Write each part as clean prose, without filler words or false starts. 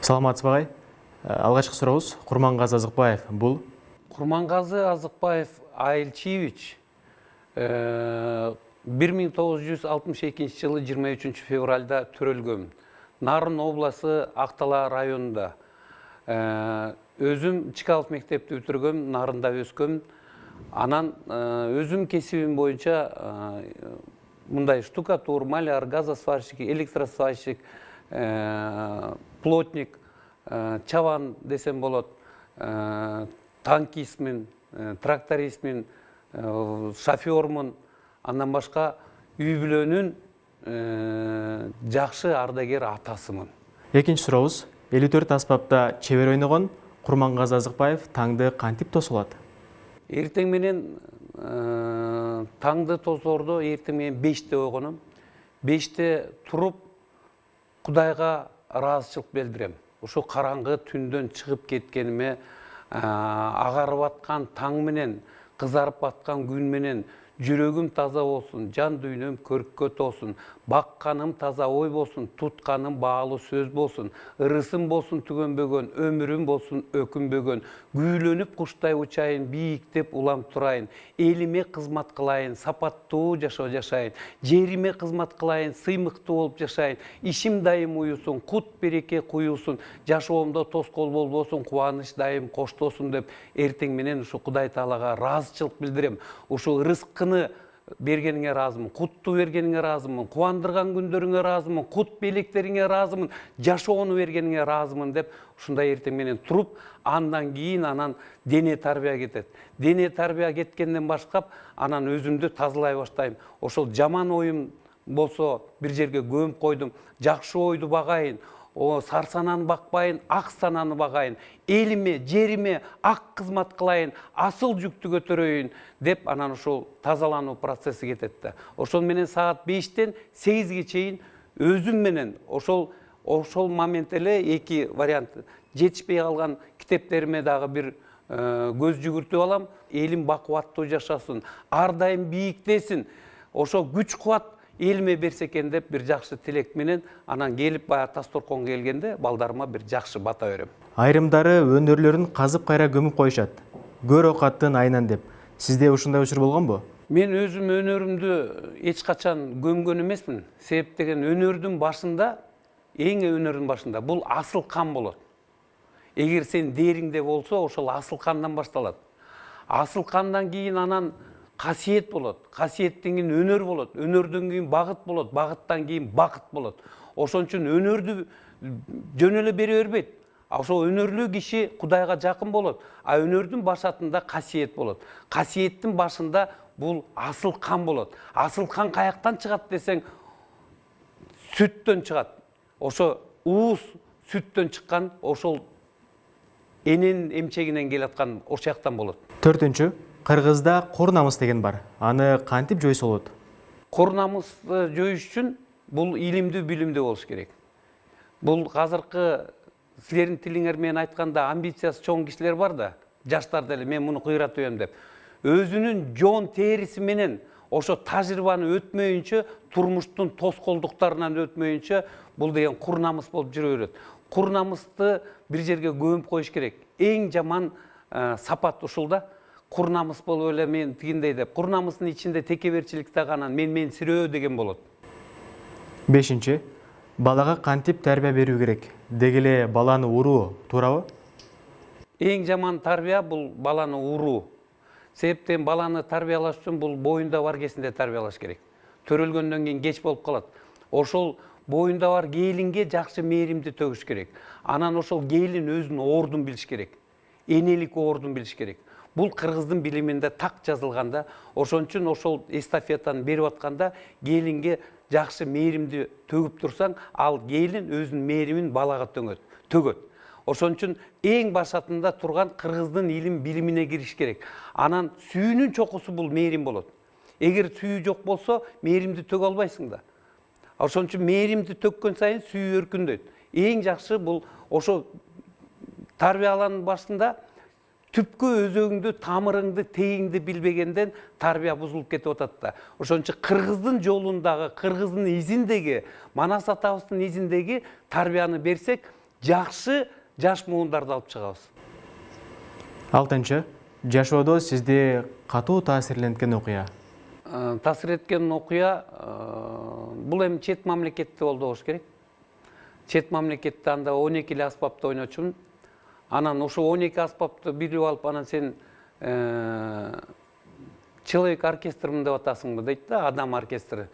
Саламатсыз багай. Алгачкы сурообуз Курмангазы Азыкбаев. Бул Курмангазы Азыкбаев Айылчиевич 1962 жылы 23 февральда төрөлгөм. Нарын обласы Актала районунда. Өзүм Чкалов мектепти бүтүргөм, Нарында өскөм. Анан өзүм кесибим боюнча мындай штукатур, маляр, газосварщик, электросварщик, плотник, чаван десем болот, танкистмин, трактористмин, шофёрмун, андан башка үй бүлөнүн жакшы ардагер атасымын. экинчи сурообуз 54 аспапта чебер ойногон Курмангазы Азыкбаев таңды кантип тосулат? Эртең менен таңды тосоордо эртең менен 5-те ойгоном. 5-те туруп Кудайга ыраазычылык билдирем. Ошо караңгы түндөн чыгып кеткениме, агарып аткан таң менен, кызарып аткан күн менен жүрөгүм таза болсун, жан дүйнөм көрккө толсун, бакканым таза ой болсун, тутканым баалуу сөз болсун, ырысым болсун түгөнбөгөн, өмүрүм болсун өкүнбөгөн, күүлөнүп куштай учайын, бийиктеп улам турайын, элиме кызмат кылайын, сапаттуу жашоо жашайын, жериме кызмат кылайын, сыймыктуу болуп жашайын, ишим дайым уюсун, кут береке куюусун, жашоомдо тоскоол болбосун, кубаныч дайым коштосун деп эртең менен ушу Кудай Таалага ыраазычылык билдирем. Ушу ырыскы бергениңе ыраазымын, кутту бергениңе ыраазымын, кубандырган күндөрүңө ыраазымын, кут белектериңе ыраазымын, жашоону бергениңе ыраазымын деп ушундай эртең менен туруп, андан кийин анан дене тарбия кетет. Дене тарбия кеткенден баштап, анан өзүмдү тазалай баштайм. Ошол жаман оюм болсо бир жерге көмүп койдум, жакшы ойду багайын, сар сананы бакпайын, ак сананы багайын, элиме, жериме ак кызмат кылайын, асыл жүктү көтөрөйүн деп анан ошол тазалануу процесси кетет да. Ошол менен саат 5-тен 8-ге чейин өзүм менен ошол момент эле эки вариант жетишпей калган китептериме дагы бир көз жүгүртүп алам. Элим бакубаттуу жашасын, ар дайым бийиктесин, ошол күч кубат элиме берсе экен деп бир жакшы тилек менен анан келип баягы тас торконго келгенде балдарыма бир жакшы бата берем. Айрымдары өнөрлөрүн казып кайра көмүп коюшат. Көр окаттын айынан деп. Сизде ушундай учур болгонбу? Мен өзүм өнөрүмдү эч качан көмгөн эмесмин. Себеп деген өнөрдүн башында, өнөрдүн башында бул асыл кан болот. Эгер сен дериңде болсо, ошол асыл кандан башталат. Асыл кандан кийин анан касиет болот. Касиеттен кийин өнөр болот. Өнөрдөн кийин багыт болот. Багыттан кийин бакыт болот. Ошон үчүн өнөрдү жөн эле бере бербейт. Ошол өнөрлүү киши Кудайга жакын болот. А өнөрдүн башатында касиет болот. Касиеттин башында бул асыл кан болот. Асыл кан каяктан чыгат десең, сүттөн чыгат. Ошо уус сүттөн чыккан, ошол эненин эмчегинен келаткан ошол болот. Төртүнчү, Кыргызда кор намыс деген бар. Аны кантип жойсо болот? Кор намысты жоюш үчүн бул илимдүү, билимдүү болуш керек. Бул азыркы силердин тилиңер менен айтканда амбициясы чоң кишилер бар да, жаштар деле мен муну кыйратып эм деп. Өзүнүн жон териси менен ошо тажрыйбаны өтмөйүнчө, турмуштун тоскоолдуктарынан өтмөйүнчө бул деген кур намыс болуп жүрө берет. Кур намысты бир жерге көмүп коюш керек. Эң жаман сапат ушул да. Кур намыс болуп эле мен тигиндей деп. Кур намыстын ичинде текеберчилик дагы мен сирөө деген болот. Бешинчи, балага кантип тарбия берүү керек? Деги эле баланы уруу, туурабы? Эң жаман тарбия бул баланы уруу. Себептен баланы тарбиялаш үчүн бул боюнда бар кезинде тарбиялаш керек. Төрөлгөндөн кийин кеч болуп калат. Ошол боюнда бар келинге жакшы мээримди төгүш керек. Анан ошол келин өзүнүн ордун билиш керек. Энелик ордун билиш керек. Бул кыргыздын билиминде так жазылганда, ошон үчүн ошол эстафетаны берип атканда келинге жакшы мээримди төгүп турсаң, ал келин өзүнүн мээримин балага төгөт. Ошон үчүн эң башатында турган кыргыздын илим билимине кириш керек. Анан сүйүүнүн чокусу бул мээрим болот. Эгер сүйүү жок болсо, мээримди төгө албайсың да. Ошон үчүн мээримди төккөн сайын сүйүү өркүндөйт. Эң жакшы бул ошо тарбияланын башында түпкө өзөгүңдү, тамырыңды, тегиңди билбегенден тарбия бузулуп кетип атат да. Ошон үчүн кыргыздын жолундагы, кыргыздын изиндеги, Манас атабыздын изиндеги тарбияны берсек, жакшы жаш муундарды алып чыгабыз. 6. Жашоодо сизди катуу таасирленткен окуя. Таасир эткен окуя бул эми чет мамлекетте болду болуш керек. Чет мамлекетте анда 12 эле аспапты ойночумун. Анан ошо 12 аспапты билип алып, анан сен человек оркестрмин деп атасыңбы дейт да, адам оркестри.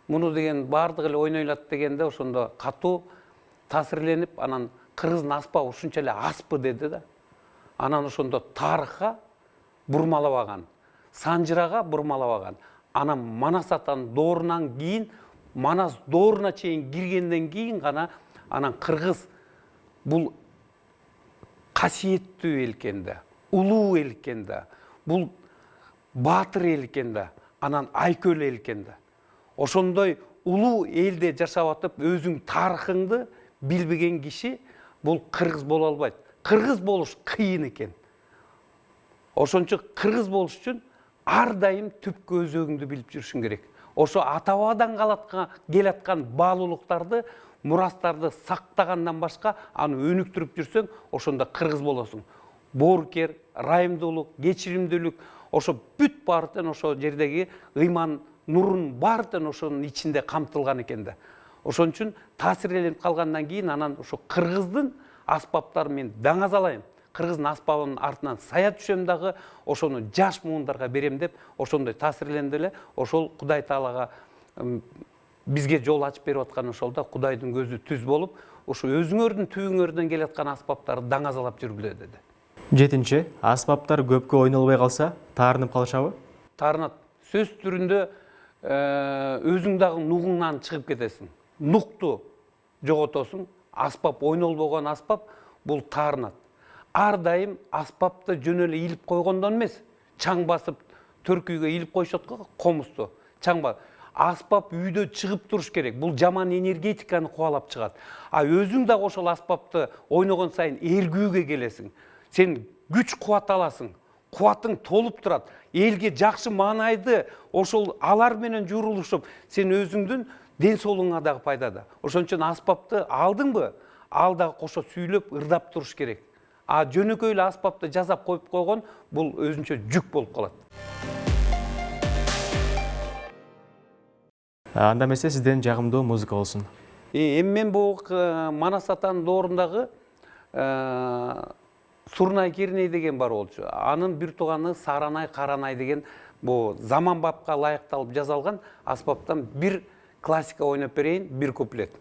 Муну деген бардык эле ойнойлат дегенде ошондо катуу таасирленип, анан кыргыздын аспабы ушунча эле аспы деди да. Анан ошондо тарыхка бурмалабаган, санжырага бурмалабаган. Анан Манас атанын доорунан кийин, Манас дооруна чейин киргенден кийин гана анан кыргыз бул касиеттүү эл экен да, улуу эл экен да, бул баатыр эл экен да, анан айкөл эл экен да. Ошондой улуу элде жашап атып, өзүң тарыхыңды билбеген киши бул кыргыз боло албайт. Кыргыз болуш кыйын экен. Ошончо кыргыз болуш үчүн ар дайым түпкү өзөгүңдү билип жүрүшүң керек. Ошо ата бабадан келаткан баалуулуктарды, мурастарды сактагандан башка аны өнүктүрүп жүрсөң, ошондо кыргыз болосуң. Боорукер, ырайымдуулук, кечиримдүүлүк, ошо бүт баардыгын ошо жердеги ыйман нурун баардыгын ошонун ичинде камтылган экен да. Ошон үчүн таасирленип калгандан кийин анан ошо кыргыздын аспаптарын мен даңазалайм. Кыргыздын аспабынын артынан сая түшөм дагы, ошону жаш муундарга берем деп, ошондой таасирленди эле. Ошол Кудай Таалага бизге жол ачып берип аткан ошолда Кудайдын көзү түз болуп, ошо өзүңөрдүн түбүңөрдөн келаткан аспаптарды даңазалап жүргүлө деди. 7. Аспаптар көпкө ойнолбой калса, таарынып калышабы? Таарынат. Сөз түрүндө өзүң дагы нугуңнан чыгып кетесиң. Нукту жоготосуң. Аспап ойнолбогон аспап бул таарынат. Ар дайым аспапты жөн эле илип койгондон эмес, чаң басып төркүйгө илип коюшат го, комузду. Чаң басып. Аспап үйдө чыгып туруш керек. Бул жаман энергетиканы кубалап чыгат. А өзүң дагы ошол аспапты ойногон сайын эргүүгө келесиң. Сен күч кубат аласың. Кубатың толуп турат. Элге жакшы маанайды ошол алар менен журулушуп, сен өзүңдүн ден соолугуңа дагы пайдада. Ошон үчүн аспапты алдыңбы, ал дагы кошо сүйлөп, ырдап туруш керек. А жөнөкөй эле аспапты жасап коюп койгон бул өзүнчө жүк болуп калат. Анда эмесе сизден жагымдуу музыка болсун. Эми мен бул Манас атанын доорундагы Сурнай Керней деген бар болчу. Анын бир тууганы Саранай Каранай деген бул заман бапка ылайыкталып жасалган аспаптан бир классика ойноп берейин, бир куплет.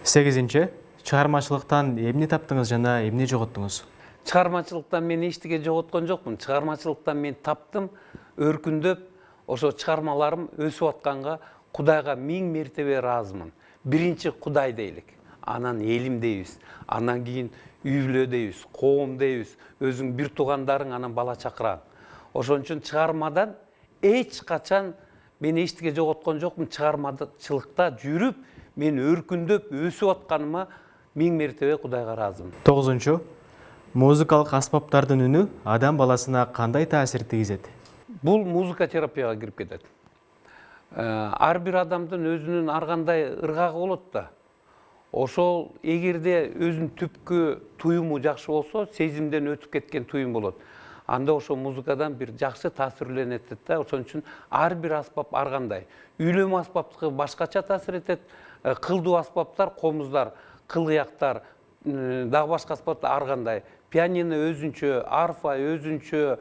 Сегизинчи, чыгармачылыктан эмне таптыңыз жана эмне жоготтуңуз? Чыгармачылыктан мен эчтеке жоготкон жокмун. Чыгармачылыктан мен таптым, өркүндөп, ошо чыгармаларым өсүп атканга Кудайга 1000 мертебе ыраазымын. Биринчи Кудай дейлик, анан элим дейбиз, андан кийин үй бүлө дейбиз, коом дейбиз, өзүң бир туугандарың, анан бала чакыраң. Ошон үчүн чыгармадан эч качан мен эчтеке жоготкон жокмун. Чыгармачылыкта жүрүп, мен өркүндөп, өсүп атканыма 1000 мертебе Кудайга ыраазымын. 9. Музыкалык аспаптардын үнү адам баласына кандай таасир тийгизет? Бул музыка терапияга кирип кетет. Ар бир адамдын өзүнүн ар кандай ыргагы болот да. ошол эгерде өзүнүн түпкү туюму жакшы болсо, сезимден өтүп кеткен туюм болот. Анда ошо музыкадан бир жакшы таасирленет да. Ошон үчүн ар бир аспап ар кандай. Үйлөмө аспаптыкы башкача таасир этет. Кылдуу аспаптар, комуздар, кылыяктар, дагы башка аспаптар ар кандай. Пианино өзүнчө, арфа өзүнчө,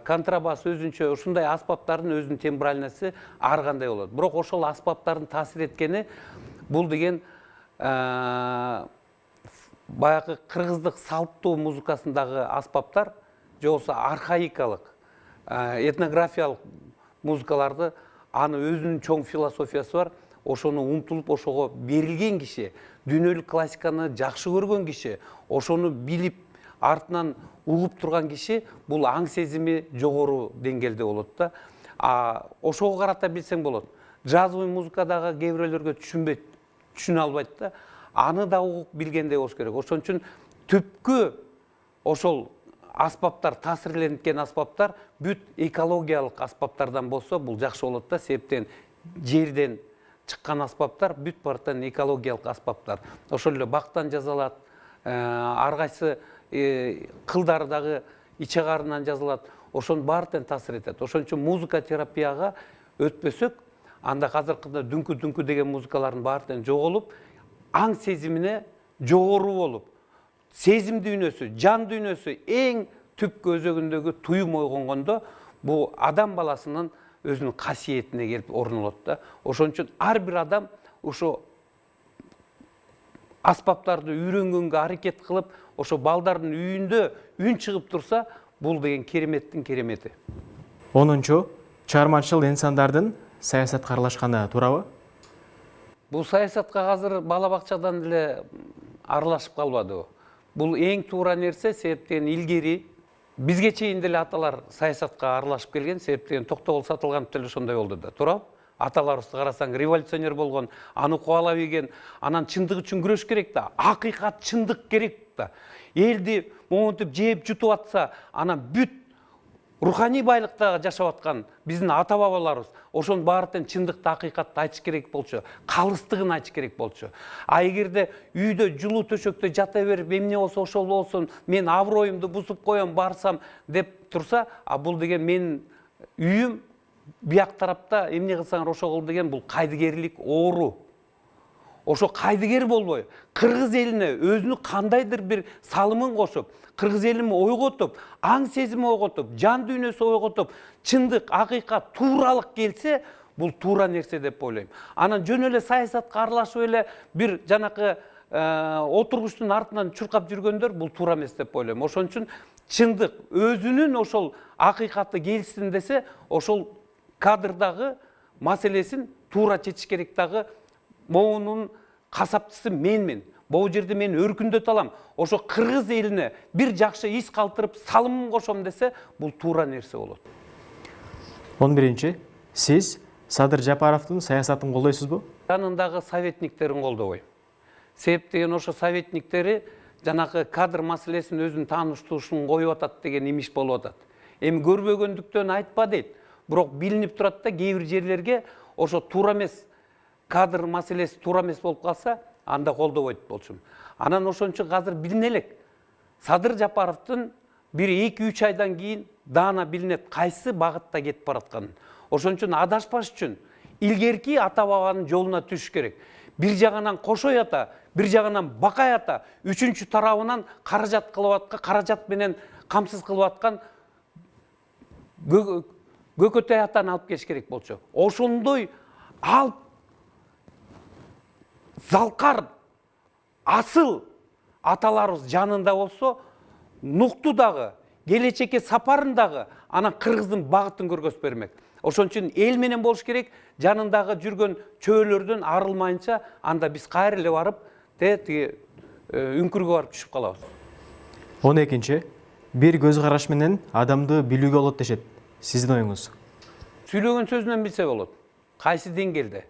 контрабас өзүнчө, ушундай аспаптардын өзүнүн тембральности ар кандай болот. Бирок ошол аспаптардын таасир эткени бул деген баягы кыргыздык салттуу музыкасындагы аспаптар, же болбосо архаикалык, этнографиялык музыкаларды, аны өзүнүн чоң философиясы бар. Ошону умтулуп, ошого берилген киши, дүйнөлүк классиканы жакшы көргөн киши, ошону билип, артынан угуп турган киши, бул аң сезими жогору деңгээлде болот да. Ошого карата билсең болот. Джазовый музыкадагы кээ бирөөлөргө түшүнө албайт да. Аны да угуп билгендей болуш керек. Ошон үчүн түпкү ошол аспаптар, таасирленген аспаптар бүт экологиялык аспаптардан болсо, бул жакшы болот да. Себептен жерден чыккан аспаптар бүт бартан экологиялык аспаптар. Ошол эле бактан жасалат, ар кайсы кылдары дагы иче карындан жасалат. Ошонун баардыгын таасир этет. Ошон үчүн музыка терапияга өтпөсөк, анда азыркыда дүңкү деген музыкалардын баардыгы жоголуп, аң сезимине жогору болуп, сезим дүйнөсү, жан дүйнөсү эң түпкү өзөгүндөгү туюм ойгонгондо, бул адам баласынын өзүнүн касиетине келип орнолот да. Ошон үчүн ар бир адам ошо аспаптарды үйрөнгөнгө аракет кылып, ошо балдардын үйүндө үн чыгып турса, бул деген кереметтин керемети. 10-чу чыгармачыл инсандардын саясатка аралашканы туурабы? Бул саясатка азыр бала бакчадан эле аралашып калбады. Бул эң туура нерсе, себептен илгери бизге чейин деле аталар саясатка аралашып келген, себептен Токтогул Сатылганов деле ошондой болду да, туурабы? Аталарыбызды карасаң, революционер болгон, аны кубалап ийген, анан чындык үчүн күрөш керек да, акыйкат, чындык керек да. Элди монтип жеп жутуп атса, анан бүт руханий байлыкта жашап аткан биздин ата бабаларыбыз ошонун баардыгын чындыкты, акыйкатты айтыш керек болчу, калыстыгын айтыш керек болчу. Эгерде үйдө жылуу төшөктө жата берип, эмне болсо ошол болсун, мен аброюмду бузуп коем барсам деп турса, бул деген менин үйүм бияк тарапта эмне кылсаңар ошо кыл деген, бул кайдыгерлик оору. Ошо кайдыгер болбой, кыргыз элине өзүнүн кандайдыр бир салымын кошуп, кыргыз элин ойготуп, аң сезими ойготуп, жан дүйнөсү ойготуп, чындык, акыйкат, тууралык келсе, бул туура нерсе деп ойлойм. Анан жөн эле саясатка аралашып эле бир жанакы отургучтун артынан чуркап жүргөндөр, бул туура эмес деп ойлойм. Ошон үчүн чындык өзүнүн ошол акыйкаты келсин десе, ошол кадрдагы маселесин туура чечиш керек дагы. Моунун касапчысы менмин. Бул жерде мен өркүндөтө алам. Ошо кыргыз элине бир жакшы ис калтырып салымын кошом десе, бул туура нерсе болот. 11-чи, сиз Садыр Жапаровдун саясатын колдойсузбу? Жанындагы советниктерин колдобойм. Себептен ошо советниктери жанагы кадр маселесин өзүнүн тааныштуушун коюп атат деген имиш болуп атат. Эми көрбөгөндүктөн айтпа дейт. Бирок билинип турат да, кээ бир жерлерге ошо туура эмес, кадр маселеси туура эмес болуп калса, анда колдобойт болчумун. Анан ошон үчүн азыр билине элек. Садыр Жапаровдун бир 2-3 айдан кийин даана билинет кайсы багытта кетип баратканын. Ошон үчүн адашпаш үчүн илгерки ата бабанын жолуна түшүш керек. Бир жагынан Кошой ата, бир жагынан Бакай ата, үчүнчү тарабынан каражат кылып аткан, каражат менен камсыз кылып аткан Көкөтөй атаны алып келиш керек болчу. Ошондой алып залкар, асыл аталарыбыз жанында болсо, нукту дагы, келечекке сапарын дагы, анан кыргыздын багытын көргөзүп бермек. Ошон үчүн эл менен болуш керек, жанындагы жүргөн чөөлөрдөн арылмайынча, анда биз кайра эле барып, тиги үңкүргө барып түшүп калабыз. 12-чи, бир көз караш менен адамды билүүгө болот дешет. Сиздин оюңуз? Сүйлөгөн сөзүнөн билсе болот. Кайсы деңгээлде?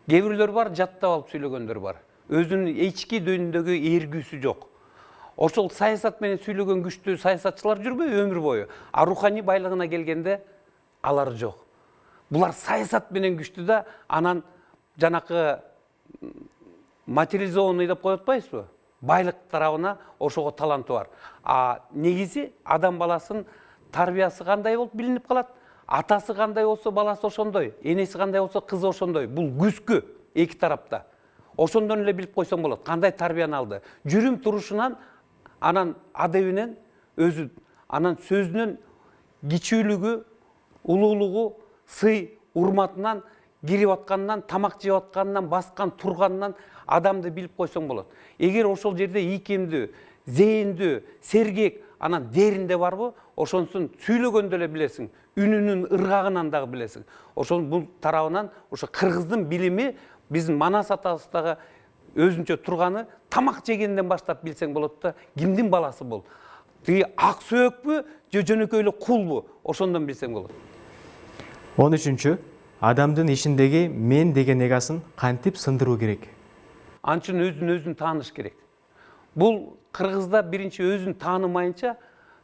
Кээ бирлер бар, жаттап алып сүйлөгөндөр бар. Өзүнүн ички дүйнөдөгү эргүүсү жок. Ошол саясат менен сүйлөгөн күчтүү саясатчылар жүрбөй өмүр бою. А руханий байлыгына келгенде алар жок. Булар саясат менен күчтүү да, анан жанакы материализованный деп коюп атпайсызбы? Байлык тарабына ошого таланты бар. А негизи адам баласынын тарбиясы кандай болуп билинип калат? Атасы кандай болсо баласы ошондой, энеси кандай болсо кызы ошондой. Бул күзгү эки тарапта. Ошондон эле билип койсоң болот. Кандай тарбияны алды? Жүрүм турушунан, анан адебинен, өзү, анан сөзүнөн кичүүлүгү, улуулугу, сый, урматынан, кирип атканынан, тамак жеп атканынан, баскан турганынан адамды билип койсоң болот. Эгер ошол жерде ийкемдүү, зээндүү, сергек, анан деринде барбы, ошонусун сүйлөгөндө эле билесиң, үнүнүн ыргагынан дагы билесиң. Ошол бул тарабынан ошо кыргыздын билими биздин Манас атабыздагы өзүнчө турганы тамак жегенден баштап билсең болот да, кимдин баласы бол. Тиги ак сөөкпү, же жөнөкөй эле кулбу, ошондон билсең болот. 13. Адамдын ишиндеги мен деген эгасын кантип сындыруу керек? Анчын өзүн тааныш керек. Бул кыргызда биринчи өзүн таанымайынча,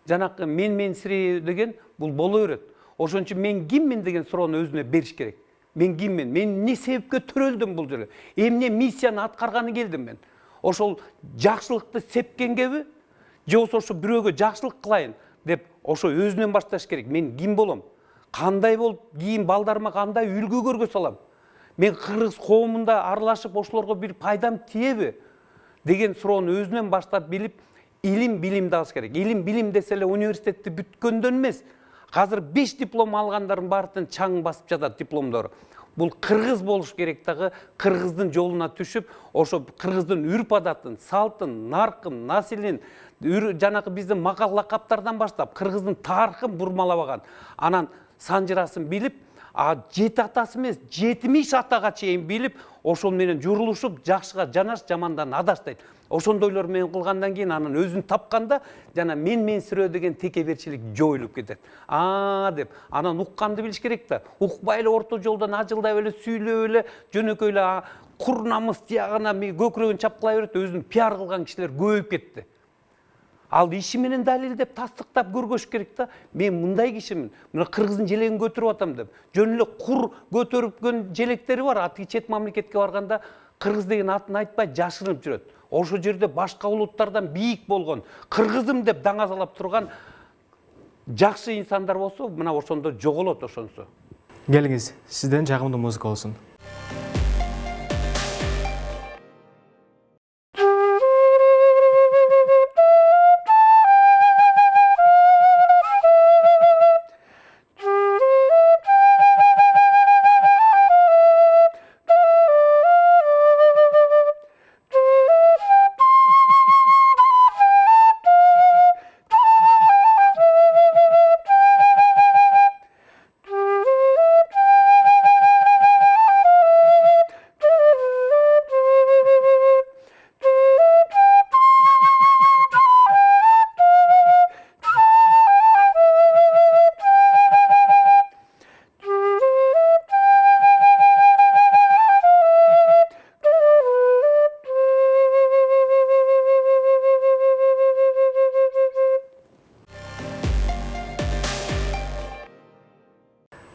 жанакы менсирөө деген бул боло берет. Ошон үчүн мен киммин деген суроону өзүнө бериш керек. Мен киммин? Мен эмне себепке төрөлдүм бул жерге? Эмне миссияны аткарганы келдим мен? Ошол жакшылыкты сепкенгеби? Же ошо бирөөгө жакшылык кылайын деп ошо өзүнөн башташ керек. Мен ким болом? Кандай болуп кийин балдарыма кандай үлгү көргө салам? Мен кыргыз коомунда аралашып ошолорго бир пайдам тиеби деген суроону өзүнөн баштап билип, илим билимди алыш керек. Илим билим десе эле университетти бүткөндөн эмес. Азыр 5 диплом алгандардын баардын чаң басып жатат дипломдору. Бул кыргыз болуш керек дагы, кыргыздын жолуна түшүп, ошо кыргыздын үрп адатын, салтын, наркын, населин, жанакы биздин макал лакаптардан баштап кыргыздын тарыхын бурмалабаган, анан санжырасын билип, жети атасы эмес, 70 атага чейин билип, ошол менен журулушуп, жакшыга жанаш, жамандан адаштайт. Ошондойлор менен кылгандан кийин анан өзүн тапканда, жана менсирөө деген текеберчилик жоюлуп кетет. Деп, анан укканды билиш керек да. Укпай эле орто жолдон ажылдап эле сүйлөп эле, жөнөкөй эле кур намыс тиягына көкүрөгүн чапкылай берет, өзүн пиар кылган кишилер көбөйүп кетти. Ал иши менен далилдеп, тастыктап көргөш керек да. Мен мындай кишимин, мына кыргыздын желегин көтөрүп атам деп. Жөн эле кур көтөрүпкөн желектери бар. Ати чет мамлекетке барганда кыргыз деген атын айтпай жашырынып жүрөт. Ошо жерде башка улуттардан бийик болгон, кыргызым деп даңазалап турган жакшы инсандар болсо, мына ошондо жоголот ошонсу. Келиңиз, сизден жагымдуу музыка болсун.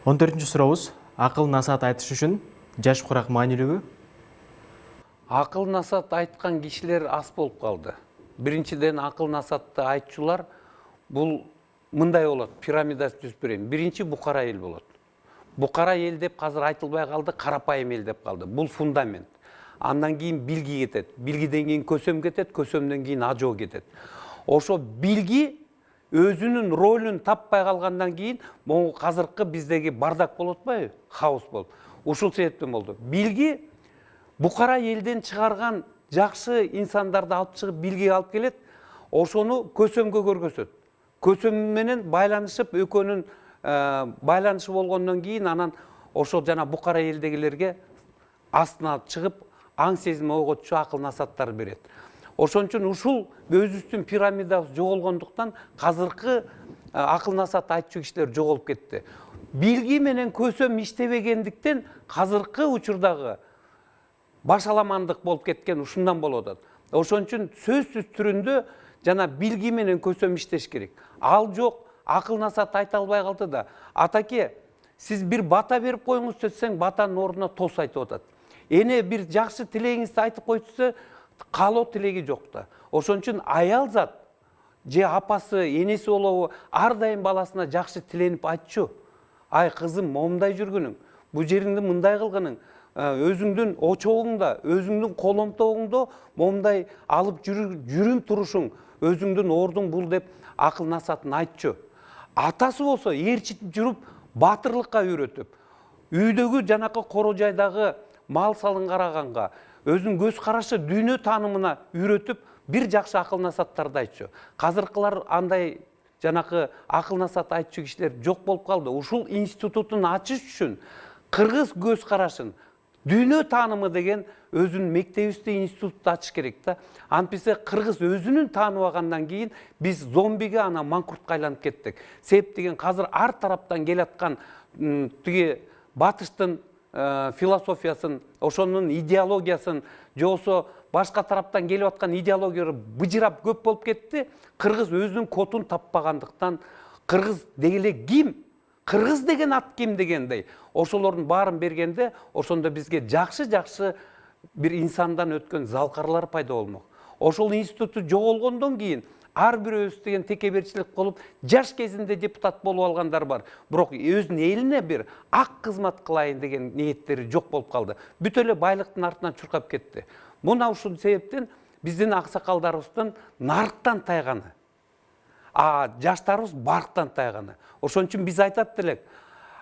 Он төртүнчү сурообуз, акыл насаат айтыш үчүн жаш курак маанилүүбү? Акыл насаат айткан кишилер аз болуп калды. Биринчиден акыл насаатты айтчулар бул мындай болот, пирамида түзүп берейин. Биринчи букара эл болот. Букара эл деп азыр айтылбай калды, карапайым эл деп калды. Бул фундамент. Андан кийин билги кетет, билгиден кийин көсөм кетет, көсөмдөн кийин ажоо кетет. Ошо билги өзүнүн ролун таппай калгандан кийин, могу азыркы биздеги бардак болуп атпайбы? Хаос болуп. Ушул себептен болду. Билги букара элден чыгарган жакшы инсандарды алып чыгып билгиге алып келет, ошону көсөмгө көргөзөт. Көсөм менен байланышып, экөөнүн байланышы болгондон кийин анан ошол жана букара элдегилерге астына чыгып, аң сезими ойготчу акыл насааттар берет. Ошон үчүн ушул өзүбүздүн пирамидабыз жоголгондуктан азыркы акыл насаат айтчу кишилер жоголуп кетти. Билги менен көсөм иштебегендиктен азыркы учурдагы башаламандык болуп кеткен ушундан болуп атат. Ошон үчүн сөзсүз түрүндө жана билги менен көсөм иштеш керек. Ал жок, акыл насаат айта албай калды да. Атаке, сиз бир бата берип коюңуз десең, батанын ордуна тос айтып атат. эне бир жакшы тилегиңизди айтып койсо каалоо тилеги жок да. Ошон үчүн аял зат же апасы, энеси болобу ар дайым баласына жакшы тиленип айтчу. Ай кызым, момундай жүргүнүң, бу жериңди мындай кылгының, өзүңдүн очогуңда, өзүңдүн коломтогуңда момундай алып жүрүм турушуң, өзүңдүн ордуң бул деп акыл насатын айтчу. Атасы болсо ээрчитип жүрүп, батырлыкка үйрөтүп, үйдөгү жанакы коро жайдагы мал салын караганга, өзүнүн көз карашы, дүйнө таанымына үйрөтүп, бир жакшы акыл насаттарды айтчу. Казыркылар андай жанакы акыл насат айтчу кишилер жок болуп калды. Ушул институтун ачыш үчүн кыргыз көз карашын, дүйнө таанымы деген өзүнүн мектебибизде институтты ачыш керек да. Антпесе кыргыз өзүнүн тааныбагандан кийин биз зомбиге ана маңкуртка айланып кеттик. Себеп деген азыр ар тараптан келаткан тиги батыштын философиясын, ошонун идеологиясын, жосо башка тараптан келип аткан идеологиялар быжырап көп болуп кетти. Кыргыз өзүнүн кодун таппагандыктан кыргыз дегеле ким? Кыргыз деген ат ким дегендей. Ошолордун баарын бергенде, ошондо бизге жакшы бир инсандан өткөн залкарлар пайда болмок. Ошол институту жоголгондон кийин ар бирөөбүз деген текеберчилик болуп, жаш кезинде депутат болуп алгандар бар. Бирок өзүнүн элине бир ак кызмат кылайын деген ниеттери жок болуп калды. Бүт эле байлыктын артынан чуркап кетти. Мына ушул себептен биздин аксакалдарыбыздын нарыктан тайганы, жаштарыбыз барктан тайганы. Ошон үчүн биз айтат элек,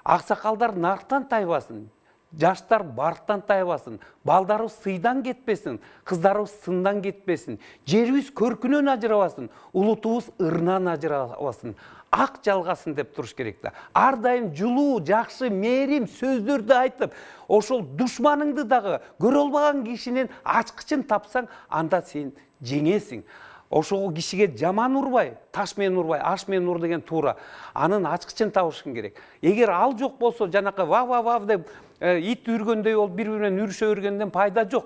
аксакалдар нарыктан тайбасын, жаштар барктан тайбасын, балдарыбыз сыйдан кетпесин, кыздарыбыз сындан кетпесин, жерибиз көркүнөн ажырабасын, улутубуз ырынан ажырабасын, ак жалгасын деп туруш керек да. Ар дайым жылуу, жакшы, мээрим сөздөрдү айтып, ошол душманыңды дагы көрө албаган кишинин ачкычын тапсаң, анда сен жеңесиң. Ошол кишиге жаман урбай, таш менен урбай, аш менен ур деген туура. Анын ачкычын табышың керек. Эгер ал жок болсо, жанакы вав деп ит үргөндөй болуп бири-биринен үрүшө бергенден пайда жок.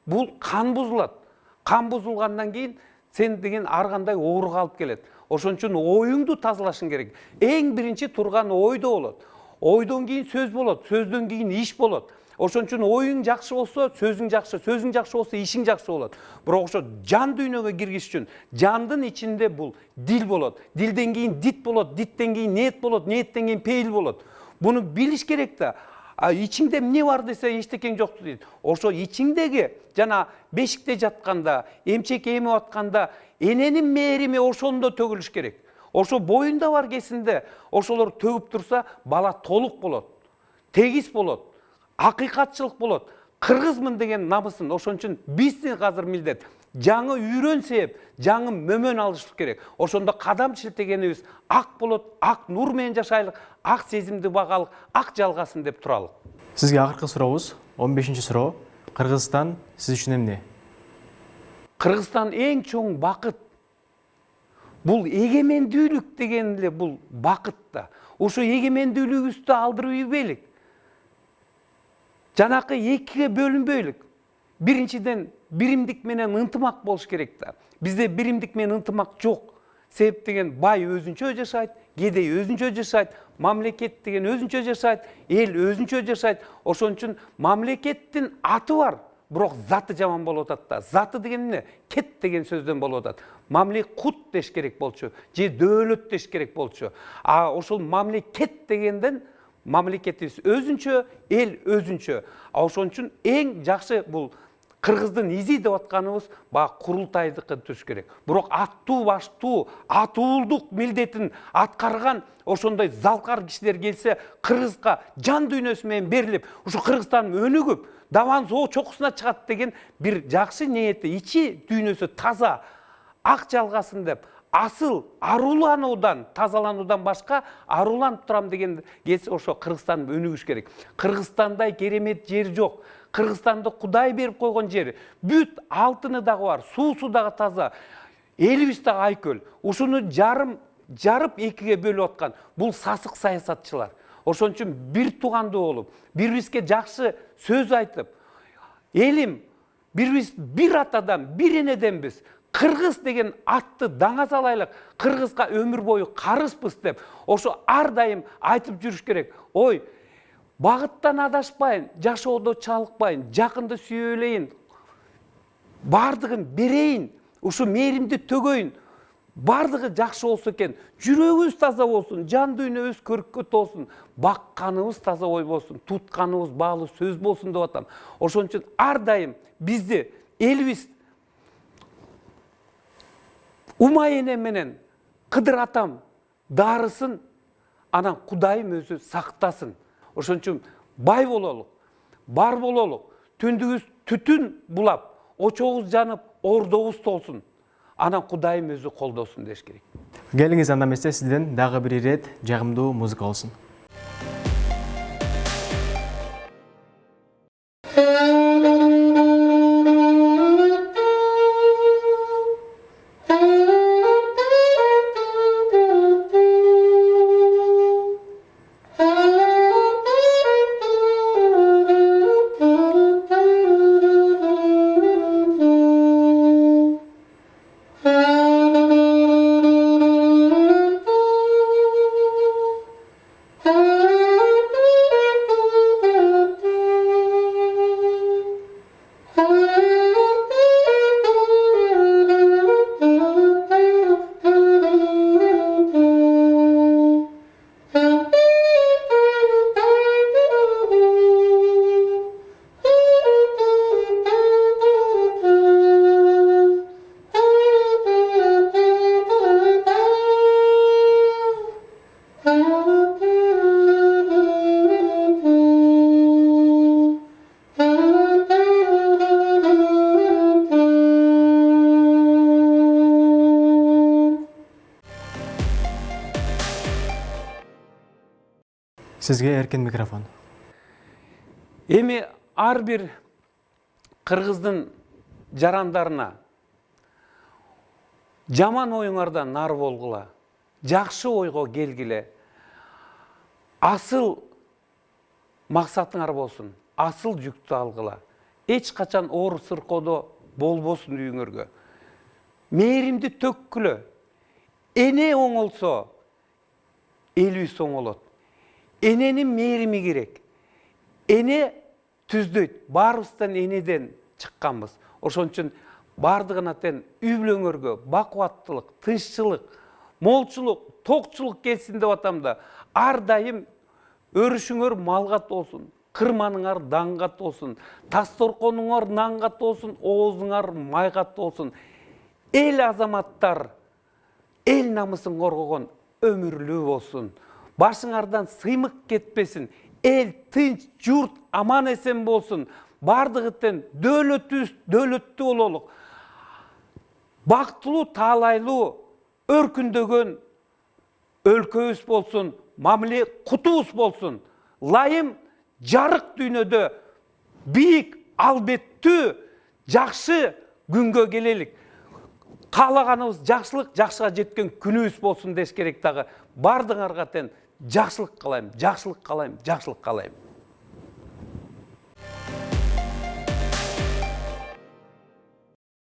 Бул кан бузулат. Кан бузулгандан кийин сен деген ар кандай ооруга алып келет. Ошон үчүн оюңду тазалашың керек. Эң биринчи турган ойдо болот. Ойдон кийин сөз болот, сөздөн кийин иш болот. Ошон үчүн оюң жакшы болсо, сөзүң жакшы болсо, ишиң жакшы болот. Бирок ошо жан дүйнөгө киргиш үчүн жандын ичинде бул дил болот. Дилден кийин дит болот, диттен кийин ниет болот, ниеттен кийин пейил болот. Буну билиш керек да. Ичиңде эмне бар десе эчтекең жок дейт. Ошо ичиңдеги жана бешикте жатканда, эмчек эмип атканда эненин мээрими ошондо төгүлүш керек. Ошо боюнда бар кесинде ошолор төгүп турса, бала толук болот, тегиз болот, акыйкатчылык болот. Кыргызмын деген намысын. Ошон үчүн биздин азыр милдет жаңы үйрөн сеп, жаңы мөмөн алыш керек. Ошондо кадам шилтегенибиз ак болот, ак нур менен жашайлык, ак сезимди багалык, ак жалгасын деп туралык. Сизге акыркы сурообуз, 15-чи суроо. Кыргызстан сиз үчүн эмне? Кыргызстан эң чоң бакыт. Бул эгемендүүлүк деген эле бул бакыт да. Ошо эгемендүүлүгүбүздү алдырып ийбейлик. Жанакы экиге бөлүнбөйлүк. Биринчиден биримдик менен ынтымак болуш керек да. Бизде биримдик менен ынтымак жок. Себеп деген бай өзүнчө жашайт, кедей өзүнчө жашайт, мамлекет деген өзүнчө жашайт, эл өзүнчө жашайт. Ошон үчүн мамлекеттин аты бар, бирок заты жаман болуп атат да. Заты деген эмне? Кет деген сөздөн болуп атат. Мамлекут деш керек болчу, же дөөлөт деш керек болчу. Ошол мамлекет дегенден мамлекетибиз өзүнчө, эл өзүнчө. Ошон үчүн эң жакшы бул кыргыздын изи деп атканыбыз курултайдыкы түш керек. Бирок аттуу баштуу, атуулдук милдетин аткарган ошондой залкар кишилер келсе, кыргызга жан дүйнөсү менен берилип, ушу Кыргызстан өнүгүп, даван зоо чокусуна чыгат деген бир жакшы ниети, ичи дүйнөсү таза, ак жалгасын деп, асыл арулануудан, тазалануудан башка аруланып турам деген келсе, ошо Кыргызстан өнүгүш керек. Кыргызстандай керемет жер жок. Кыргызстанды Кудай берип койгон жер. Бүт алтыны дагы бар, суусу дагы таза. Элибиз дагы айкөл. Ушуну жарып экиге бөлүп аткан бул сасык саясатчылар. Ошон үчүн бир туугандуу болуп, бирибизге жакшы сөз айтып, элим, бирибиз бир атадан, бир энеденбиз. Кыргыз деген атты даңа салайлык, кыргызга өмүр бою карызбыз деп, ошо ар дайым айтып жүрүш керек. Ой, Багыттан адашпайын, жашоодо чалыкпайын, жакынды сүйөлейин, бардыгын берейин, ушу мээримди төгөйүн. Бардыгы жакшы болсо экен, жүрөгүбүз таза болсун, жан дүйнөбүз көрккө толсун, бакканыбыз таза ой болсун, тутканыбыз баалуу сөз болсун деп атам. Ошон үчүн ар дайым бизди элибиз Умай эне менен Кыдыр атам дарысын, анан Кудайым өзү сактасын. Ошон үчүн бай бололук, бар бололук, түндүгүбүз түтүн булап, очогубуз жанып, ордобуз толсун. Анан Кудайым өзү колдосун деш керек. Келиңиз анда эмесе сизден дагы бир ирет жагымдуу музыка болсун. Sizge erkin mikrofon. Эми ар бир кыргыздын жарандарына жаман оюңардан нар болгула, жакшы ойго келгиле. Асыл максатыңар болсун, асыл жүктү алгыла. Эч качан оор сыркоодо болбосун үйүңөргө. Мээримди төккүлө. Эне оңолсо, элибиз оңолот. Эненин мээрими керек. Эне түздөйт. Баарыбыздан энеден чыкканбыз. Ошон үчүн бардыгына тең үй бүлөңөргө бакубаттылык, тынччылык, молчулук, токчулук келсин деп атам да. Ар дайым өрүшүңөр малга толсун, кырманыңар даңга толсун, тасторконуңар нанга толсун, оозуңар майга толсун. Эл азаматтар эл намысын коргогон өмүрлүү болсун. Башыңардан сыймык кетпесин. Эл тынч, журт аман эсен болсун. Бардыгы тең дөөлөттүү бололук. Бактылуу, таалайлуу, өркүндөгөн өлкөбүз болсун, мамиле кутубуз болсун. Лайым жарык дүйнөдө бийик, албеттүү, жакшы күнгө келелик. Каалаганыбыз жакшылык, жакшыга жеткен күнүбүз болсун деш керек дагы. Бардыгыңарга тең жакшылык каалайм, жакшылык каалайм, жакшылык каалайм.